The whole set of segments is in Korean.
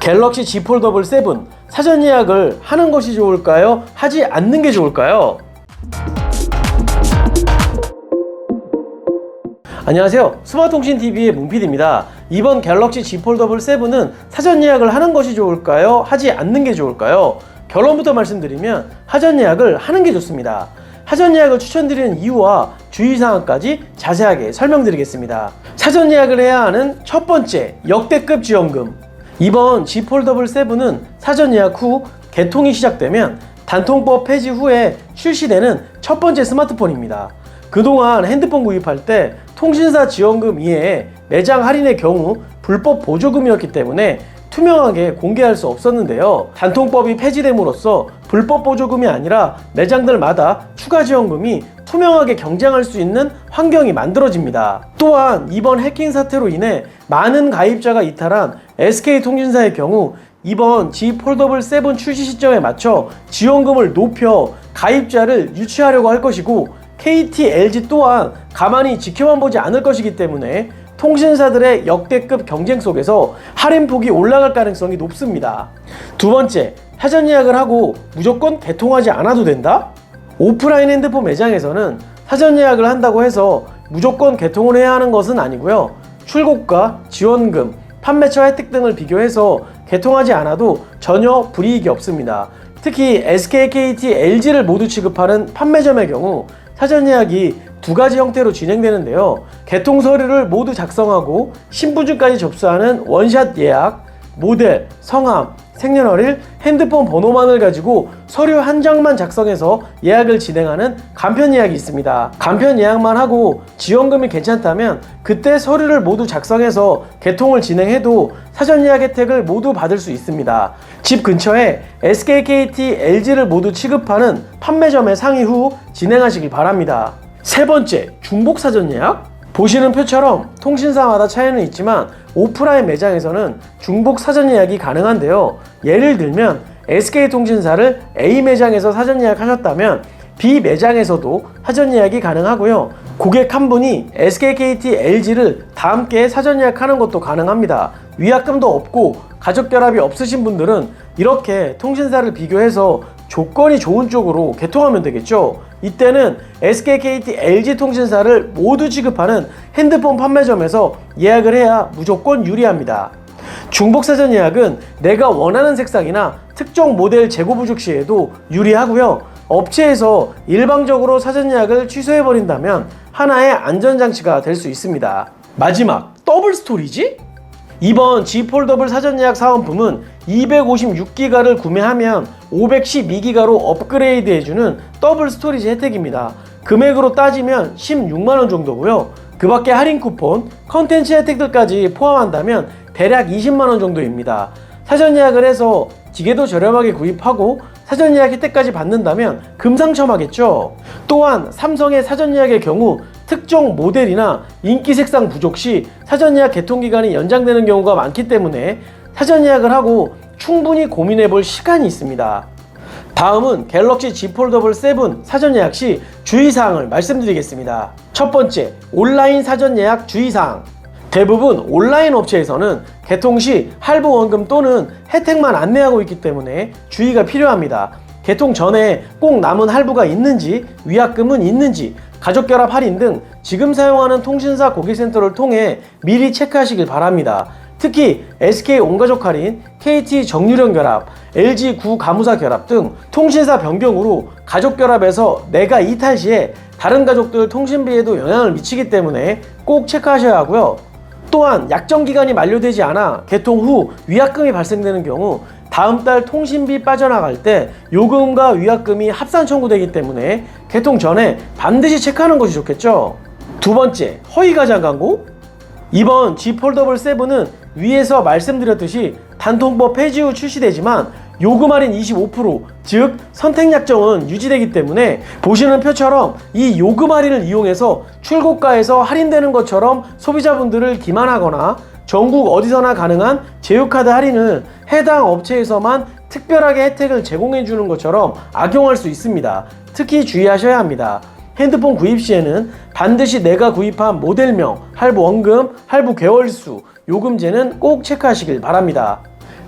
갤럭시 Z 폴더블 7 사전 예약을 하는 것이 좋을까요? 하지 않는 게 좋을까요? 안녕하세요. 스마트통신TV의 문PD입니다. 이번 갤럭시 Z 폴더블 7은 사전 예약을 하는 것이 좋을까요? 하지 않는 게 좋을까요? 결론부터 말씀드리면 사전 예약을 하는 게 좋습니다. 사전 예약을 추천드리는 이유와 주의사항까지 자세하게 설명드리겠습니다. 사전 예약을 해야 하는 첫 번째, 역대급 지원금. 이번 Z 폴더블 7은 사전 예약 후 개통이 시작되면 단통법 폐지 후에 출시되는 첫 번째 스마트폰입니다. 그동안 핸드폰 구입할 때 통신사 지원금 이외에 매장 할인의 경우 불법 보조금이었기 때문에 투명하게 공개할 수 없었는데요. 단통법이 폐지됨으로써 불법 보조금이 아니라 매장들마다 추가 지원금이 투명하게 경쟁할 수 있는 환경이 만들어집니다. 또한 이번 해킹 사태로 인해 많은 가입자가 이탈한 SK통신사의 경우 이번 Z 폴더블 7 출시 시점에 맞춰 지원금을 높여 가입자를 유치하려고 할 것이고 KT, LG 또한 가만히 지켜만 보지 않을 것이기 때문에 통신사들의 역대급 경쟁 속에서 할인폭이 올라갈 가능성이 높습니다. 두 번째, 사전 예약을 하고 무조건 개통하지 않아도 된다? 오프라인 핸드폰 매장에서는 사전 예약을 한다고 해서 무조건 개통을 해야 하는 것은 아니고요. 출고가, 지원금, 판매처 혜택 등을 비교해서 개통하지 않아도 전혀 불이익이 없습니다. 특히 SK, KT, LG를 모두 취급하는 판매점의 경우 사전 예약이 두 가지 형태로 진행되는데요. 개통 서류를 모두 작성하고 신분증까지 접수하는 원샷 예약, 모델, 성함, 생년월일, 핸드폰 번호만을 가지고 서류 한 장만 작성해서 예약을 진행하는 간편 예약이 있습니다. 간편 예약만 하고 지원금이 괜찮다면 그때 서류를 모두 작성해서 개통을 진행해도 사전 예약 혜택을 모두 받을 수 있습니다. 집 근처에 SK, KT, LG를 모두 취급하는 판매점에 상의 후 진행하시길 바랍니다. 세 번째, 중복 사전 예약? 보시는 표처럼 통신사마다 차이는 있지만 오프라인 매장에서는 중복 사전 예약이 가능한데요. 예를 들면 SK통신사를 A 매장에서 사전 예약하셨다면 B 매장에서도 사전 예약이 가능하고요. 고객 한 분이 SK, KT, LG를 다 함께 사전 예약하는 것도 가능합니다. 위약금도 없고 가족 결합이 없으신 분들은 이렇게 통신사를 비교해서 조건이 좋은 쪽으로 개통하면 되겠죠. 이때는 SK, KT, LG 통신사를 모두 취급하는 핸드폰 판매점에서 예약을 해야 무조건 유리합니다. 중복 사전 예약은 내가 원하는 색상이나 특정 모델 재고 부족 시에도 유리하고요. 업체에서 일방적으로 사전 예약을 취소해버린다면 하나의 안전장치가 될 수 있습니다. 마지막, 더블 스토리지? 이번 Z 폴더블 사전 예약 사은품은 256기가를 구매하면 512기가로 업그레이드 해주는 더블 스토리지 혜택입니다. 금액으로 따지면 16만원 정도고요. 그 밖에 할인 쿠폰, 컨텐츠 혜택들까지 포함한다면 대략 20만원 정도입니다. 사전 예약을 해서 기계도 저렴하게 구입하고 사전 예약 혜택까지 받는다면 금상첨화겠죠. 또한 삼성의 사전 예약의 경우 특정 모델이나 인기 색상 부족 시 사전 예약 개통 기간이 연장되는 경우가 많기 때문에 사전 예약을 하고 충분히 고민해 볼 시간이 있습니다. 다음은 갤럭시 Z 폴더블 7 사전 예약 시 주의사항을 말씀드리겠습니다. 첫 번째, 온라인 사전 예약 주의사항. 대부분 온라인 업체에서는 개통 시 할부 원금 또는 혜택만 안내하고 있기 때문에 주의가 필요합니다. 개통 전에 꼭 남은 할부가 있는지, 위약금은 있는지, 가족결합 할인 등 지금 사용하는 통신사 고객센터를 통해 미리 체크하시길 바랍니다. 특히 SK 온가족 할인, KT 정유령 결합, LG 구가무사 결합 등 통신사 변경으로 가족결합에서 내가 이탈 시에 다른 가족들 통신비에도 영향을 미치기 때문에 꼭 체크하셔야 하고요. 또한 약정기간이 만료되지 않아 개통 후 위약금이 발생되는 경우 다음 달 통신비 빠져나갈 때 요금과 위약금이 합산 청구되기 때문에 개통 전에 반드시 체크하는 것이 좋겠죠. 두 번째, 허위 가장 광고? 이번 Z 폴더블 7은 위에서 말씀드렸듯이 단통법 폐지 후 출시되지만 요금 할인 25%, 즉 선택 약정은 유지되기 때문에 보시는 표처럼 이 요금 할인을 이용해서 출고가에서 할인되는 것처럼 소비자분들을 기만하거나 전국 어디서나 가능한 제휴카드 할인을 해당 업체에서만 특별하게 혜택을 제공해 주는 것처럼 악용할 수 있습니다. 특히 주의하셔야 합니다. 핸드폰 구입 시에는 반드시 내가 구입한 모델명, 할부 원금, 할부 개월수, 요금제는 꼭 체크하시길 바랍니다.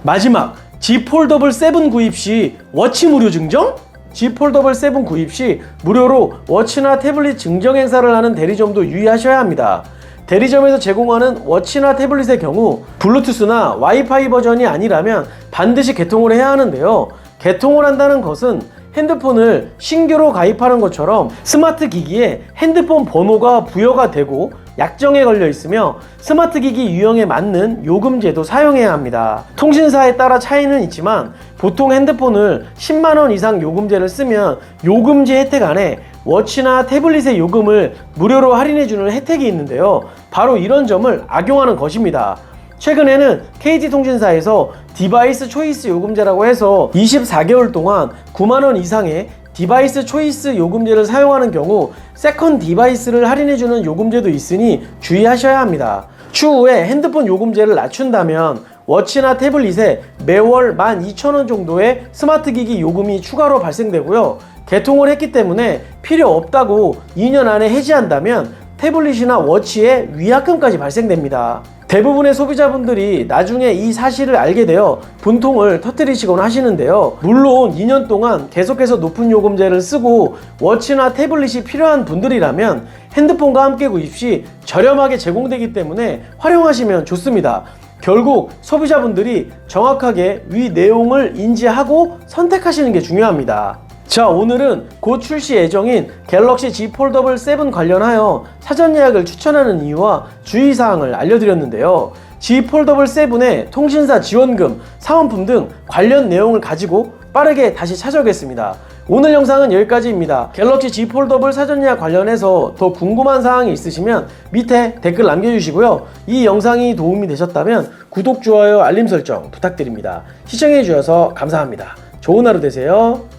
마지막, Z 폴더블 7 구입 시 워치 무료 증정? Z 폴더블 7 구입 시 무료로 워치나 태블릿 증정 행사를 하는 대리점도 유의하셔야 합니다. 대리점에서 제공하는 워치나 태블릿의 경우 블루투스나 와이파이 버전이 아니라면 반드시 개통을 해야 하는데요. 개통을 한다는 것은 핸드폰을 신규로 가입하는 것처럼 스마트 기기에 핸드폰 번호가 부여가 되고 약정에 걸려 있으며 스마트 기기 유형에 맞는 요금제도 사용해야 합니다. 통신사에 따라 차이는 있지만 보통 핸드폰을 10만원 이상 요금제를 쓰면 요금제 혜택 안에 워치나 태블릿의 요금을 무료로 할인해주는 혜택이 있는데요. 바로 이런 점을 악용하는 것입니다. 최근에는 KT통신사에서 디바이스 초이스 요금제라고 해서 24개월 동안 9만원 이상의 디바이스 초이스 요금제를 사용하는 경우 세컨 디바이스를 할인해주는 요금제도 있으니 주의하셔야 합니다. 추후에 핸드폰 요금제를 낮춘다면 워치나 태블릿에 매월 12,000원 정도의 스마트 기기 요금이 추가로 발생되고요. 개통을 했기 때문에 필요 없다고 2년 안에 해지한다면 태블릿이나 워치에 위약금까지 발생됩니다. 대부분의 소비자분들이 나중에 이 사실을 알게 되어 분통을 터뜨리시곤 하시는데요. 물론 2년 동안 계속해서 높은 요금제를 쓰고 워치나 태블릿이 필요한 분들이라면 핸드폰과 함께 구입 시 저렴하게 제공되기 때문에 활용하시면 좋습니다. 결국 소비자분들이 정확하게 위 내용을 인지하고 선택하시는 게 중요합니다. 자, 오늘은 곧 출시 예정인 갤럭시 Z 폴더블 7 관련하여 사전 예약을 추천하는 이유와 주의사항을 알려드렸는데요. Z 폴더블 7의 통신사 지원금, 사은품 등 관련 내용을 가지고 빠르게 다시 찾아오겠습니다. 오늘 영상은 여기까지입니다. 갤럭시 Z 폴더블 사전 예약 관련해서 더 궁금한 사항이 있으시면 밑에 댓글 남겨주시고요. 이 영상이 도움이 되셨다면 구독, 좋아요, 알림 설정 부탁드립니다. 시청해주셔서 감사합니다. 좋은 하루 되세요.